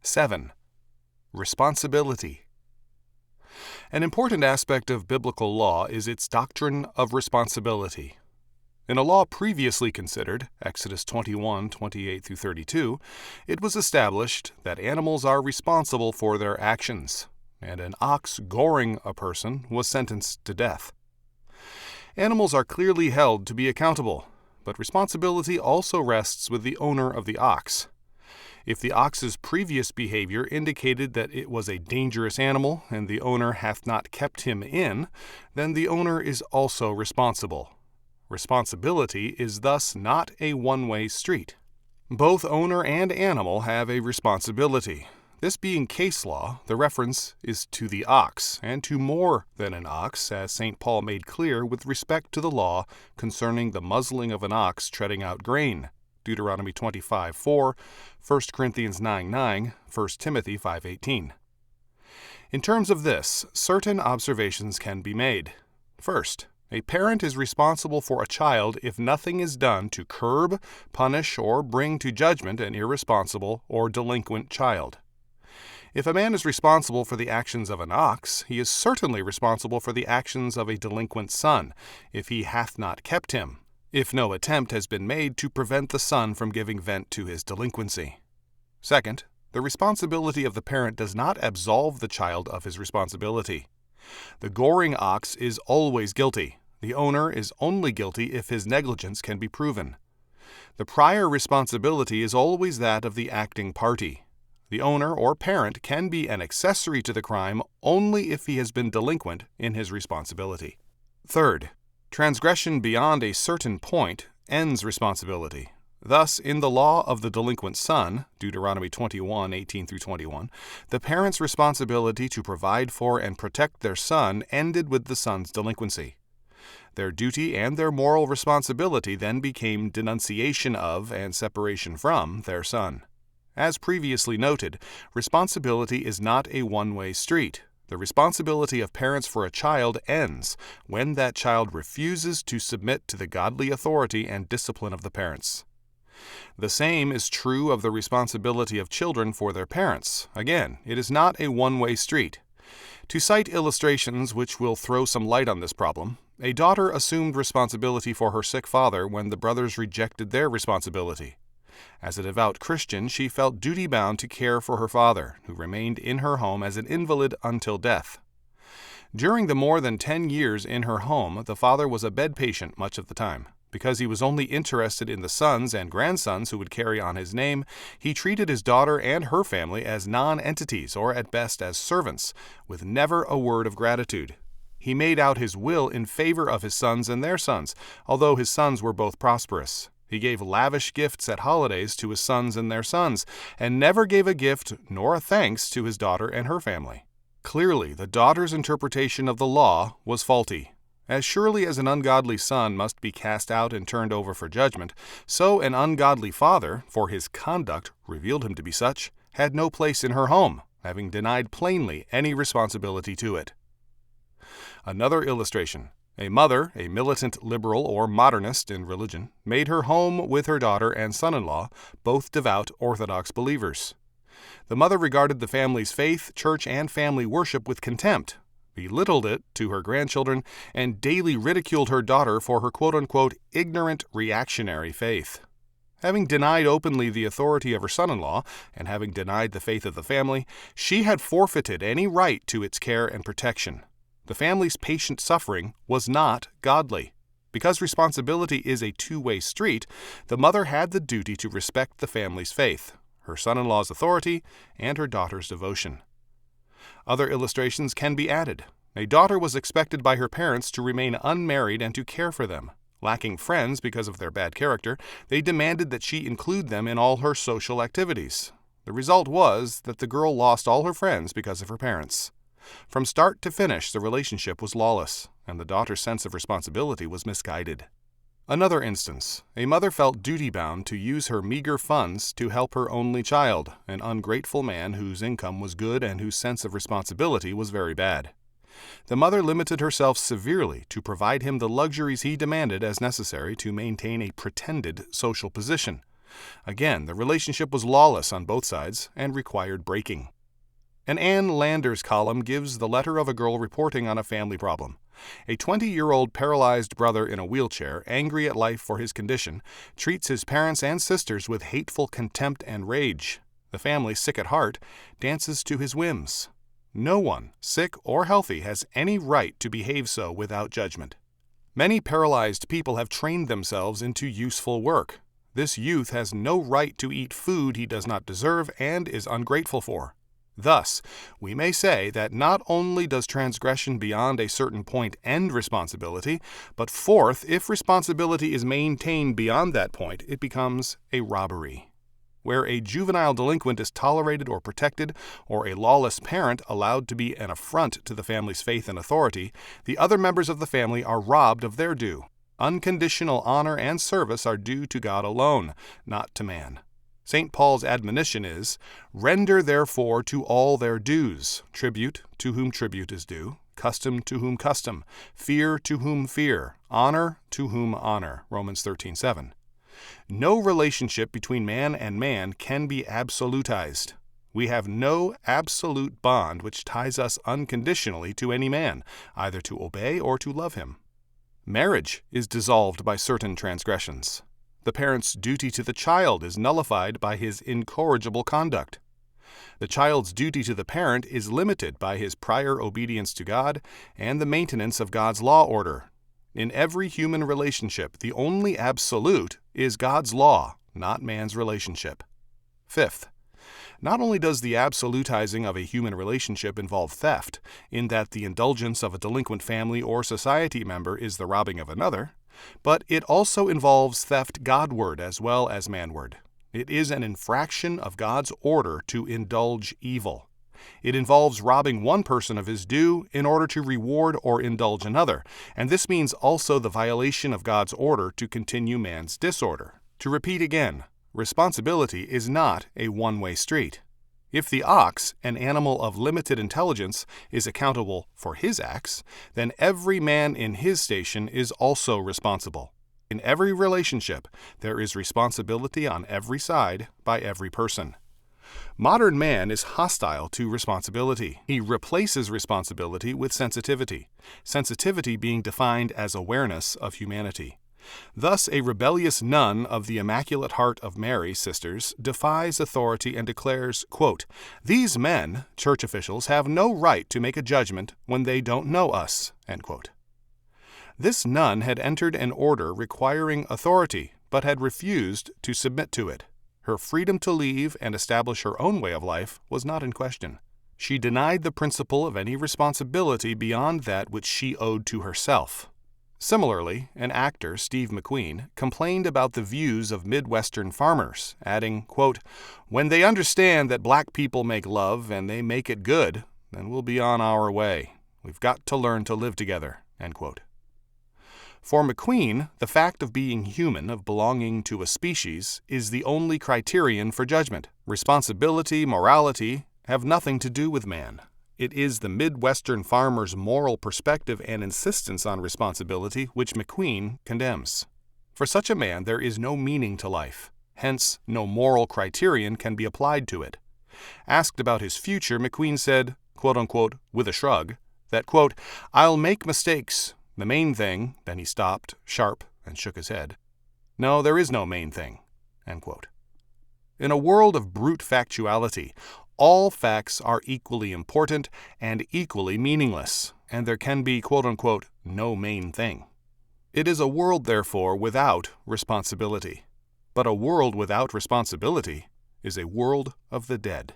7. Responsibility. An important aspect of biblical law is its doctrine of responsibility. In a law previously considered, Exodus 21:28-32, it was established that animals are responsible for their actions, and an ox goring a person was sentenced to death. Animals are clearly held to be accountable, but responsibility also rests with the owner of the ox. If the ox's previous behavior indicated that it was a dangerous animal and the owner hath not kept him in, then the owner is also responsible. Responsibility is thus not a one-way street. Both owner and animal have a responsibility. This being case law, the reference is to the ox, and to more than an ox, as St. Paul made clear with respect to the law concerning the muzzling of an ox treading out grain. Deuteronomy 25:4, 1 Corinthians 9:9, 1 Timothy 5:18. In terms of this, certain observations can be made. First, a parent is responsible for a child if nothing is done to curb, punish, or bring to judgment an irresponsible or delinquent child. If a man is responsible for the actions of an ox, he is certainly responsible for the actions of a delinquent son, if he hath not kept him, if no attempt has been made to prevent the son from giving vent to his delinquency. Second, the responsibility of the parent does not absolve the child of his responsibility. The goring ox is always guilty. The owner is only guilty if his negligence can be proven. The prior responsibility is always that of the acting party. The owner or parent can be an accessory to the crime only if he has been delinquent in his responsibility. Third, transgression beyond a certain point ends responsibility. Thus, in the law of the delinquent son, Deuteronomy 21:18-21, the parent's responsibility to provide for and protect their son ended with the son's delinquency. Their duty and their moral responsibility then became denunciation of and separation from their son. As previously noted, responsibility is not a one-way street. The responsibility of parents for a child ends when that child refuses to submit to the godly authority and discipline of the parents. The same is true of the responsibility of children for their parents. Again, it is not a one-way street. To cite illustrations which will throw some light on this problem, a daughter assumed responsibility for her sick father when the brothers rejected their responsibility. As a devout Christian, she felt duty-bound to care for her father, who remained in her home as an invalid until death. During the more than 10 years in her home, the father was a bed patient much of the time. Because he was only interested in the sons and grandsons who would carry on his name, he treated his daughter and her family as non-entities, or at best as servants, with never a word of gratitude. He made out his will in favor of his sons and their sons, although his sons were both prosperous. He gave lavish gifts at holidays to his sons and their sons, and never gave a gift nor a thanks to his daughter and her family. Clearly, the daughter's interpretation of the law was faulty. As surely as an ungodly son must be cast out and turned over for judgment, so an ungodly father, for his conduct revealed him to be such, had no place in her home, having denied plainly any responsibility to it. Another illustration. A mother, a militant liberal or modernist in religion, made her home with her daughter and son-in-law, both devout Orthodox believers. The mother regarded the family's faith, church, and family worship with contempt, belittled it to her grandchildren, and daily ridiculed her daughter for her quote-unquote ignorant reactionary faith. Having denied openly the authority of her son-in-law, and having denied the faith of the family, she had forfeited any right to its care and protection. The family's patient suffering was not godly. Because responsibility is a two-way street, the mother had the duty to respect the family's faith, her son-in-law's authority, and her daughter's devotion. Other illustrations can be added. A daughter was expected by her parents to remain unmarried and to care for them. Lacking friends because of their bad character, they demanded that she include them in all her social activities. The result was that the girl lost all her friends because of her parents. From start to finish, the relationship was lawless, and the daughter's sense of responsibility was misguided. Another instance, a mother felt duty-bound to use her meager funds to help her only child, an ungrateful man whose income was good and whose sense of responsibility was very bad. The mother limited herself severely to provide him the luxuries he demanded as necessary to maintain a pretended social position. Again, the relationship was lawless on both sides and required breaking. An Ann Landers column gives the letter of a girl reporting on a family problem. A 20-year-old paralyzed brother in a wheelchair, angry at life for his condition, treats his parents and sisters with hateful contempt and rage. The family, sick at heart, dances to his whims. No one, sick or healthy, has any right to behave so without judgment. Many paralyzed people have trained themselves into useful work. This youth has no right to eat food he does not deserve and is ungrateful for. Thus, we may say that not only does transgression beyond a certain point end responsibility, but fourth, if responsibility is maintained beyond that point, it becomes a robbery. Where a juvenile delinquent is tolerated or protected, or a lawless parent allowed to be an affront to the family's faith and authority, the other members of the family are robbed of their due. Unconditional honor and service are due to God alone, not to man. St. Paul's admonition is, "Render therefore to all their dues, tribute to whom tribute is due, custom to whom custom, fear to whom fear, honor to whom honor." Romans 13:7. No relationship between man and man can be absolutized. We have no absolute bond which ties us unconditionally to any man, either to obey or to love him. Marriage is dissolved by certain transgressions. The parent's duty to the child is nullified by his incorrigible conduct. The child's duty to the parent is limited by his prior obedience to God and the maintenance of God's law order. In every human relationship, the only absolute is God's law, not man's relationship. Fifth, not only does the absolutizing of a human relationship involve theft, in that the indulgence of a delinquent family or society member is the robbing of another, but it also involves theft Godward as well as manward. It is an infraction of God's order to indulge evil. It involves robbing one person of his due in order to reward or indulge another, and this means also the violation of God's order to continue man's disorder. To repeat again, responsibility is not a one-way street. If the ox, an animal of limited intelligence, is accountable for his acts, then every man in his station is also responsible. In every relationship, there is responsibility on every side by every person. Modern man is hostile to responsibility. He replaces responsibility with sensitivity, sensitivity being defined as awareness of humanity. Thus, a rebellious nun of the Immaculate Heart of Mary Sisters defies authority and declares, quote, "These men, church officials, have no right to make a judgment when they don't know us," end quote. This nun had entered an order requiring authority, but had refused to submit to it. Her freedom to leave and establish her own way of life was not in question. She denied the principle of any responsibility beyond that which she owed to herself. Similarly, an actor, Steve McQueen, complained about the views of Midwestern farmers, adding, quote, "When they understand that black people make love and they make it good, then we'll be on our way. We've got to learn to live together," end quote. For McQueen, the fact of being human, of belonging to a species, is the only criterion for judgment. Responsibility, morality have nothing to do with man. It is the Midwestern farmer's moral perspective and insistence on responsibility which McQueen condemns. For such a man, there is no meaning to life. Hence, no moral criterion can be applied to it. Asked about his future, McQueen said, quote unquote, with a shrug, that, quote, "I'll make mistakes. The main thing," then he stopped, sharp, and shook his head. "No, there is no main thing," end quote. In a world of brute factuality, all facts are equally important and equally meaningless, and there can be, quote unquote, no main thing. It is a world, therefore, without responsibility. But a world without responsibility is a world of the dead.